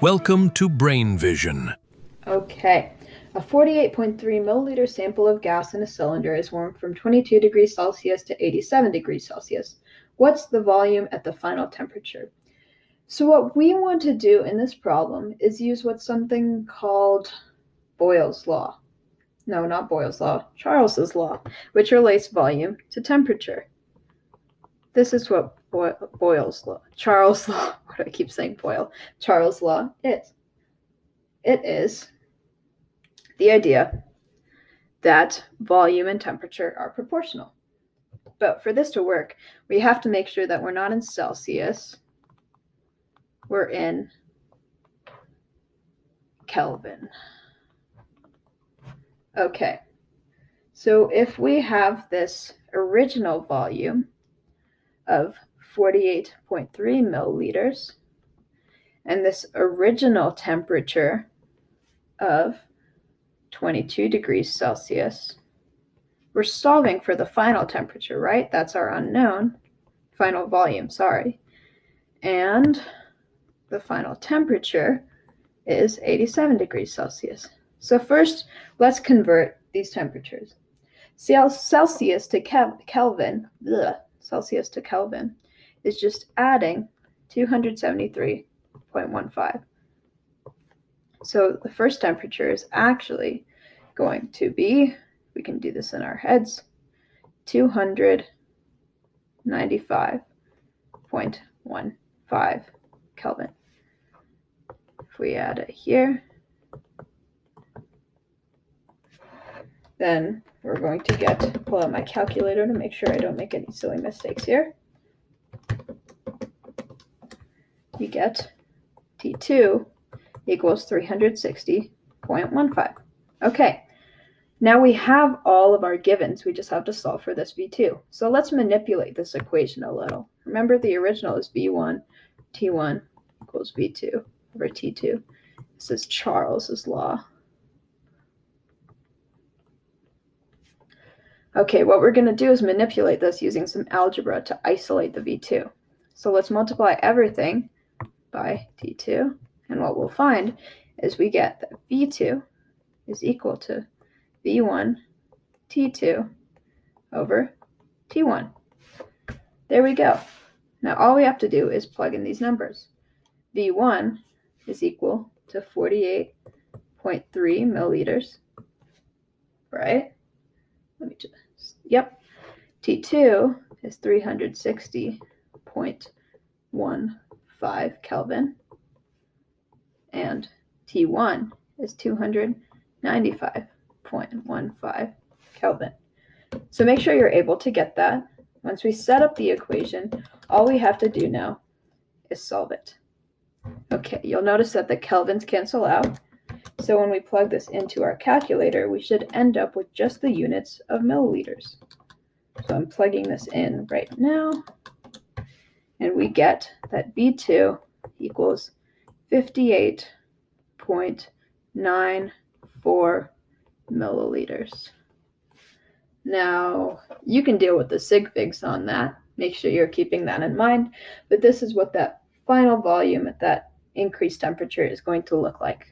Welcome to Brain Vision. Okay, a 48.3 milliliter sample of gas in a cylinder is warmed from 22 degrees Celsius to 87 degrees Celsius. What's the volume at the final temperature? So what we want to do in this problem is use what's something called Boyle's law. No, not Boyle's law, Charles's law, which relates volume to temperature. This is what Boyle's law, Charles' law, why do I keep saying Boyle? Charles' law is. It is the idea that volume and temperature are proportional. But for this to work, we have to make sure that we're not in Celsius, we're in Kelvin. Okay, so if we have this original volume of 48.3 milliliters and this original temperature of 22 degrees Celsius, we're solving for the final temperature, right? That's our unknown, final volume, sorry. And the final temperature is 87 degrees Celsius. So first, let's convert these temperatures. Celsius to Kelvin, Celsius to Kelvin is just adding 273.15. So the first temperature is actually going to be, we can do this in our heads, 295.15 Kelvin. If we add it here, then we're going to pull out my calculator to make sure I don't make any silly mistakes here. We get T2 equals 360.15. Okay, now we have all of our givens. We just have to solve for this V2. So let's manipulate this equation a little. Remember, the original is V1, T1 equals V2 over T2. This is Charles's law. Okay, what we're going to do is manipulate this using some algebra to isolate the V2. So let's multiply everything by T2, and what we'll find is we get that V2 is equal to V1 T2 over T1. There we go. Now all we have to do is plug in these numbers. V1 is equal to 48.3 milliliters, right? Let me just, yep. T2 is 360.15 Kelvin, and T1 is 295.15 Kelvin. So make sure you're able to get that. Once we set up the equation, all we have to do now is solve it. Okay, you'll notice that the kelvins cancel out. So when we plug this into our calculator, we should end up with just the units of milliliters. So I'm plugging this in right now, and we get that V2 equals 58.94 milliliters. Now, you can deal with the sig figs on that. Make sure you're keeping that in mind. But this is what that final volume at that increased temperature is going to look like.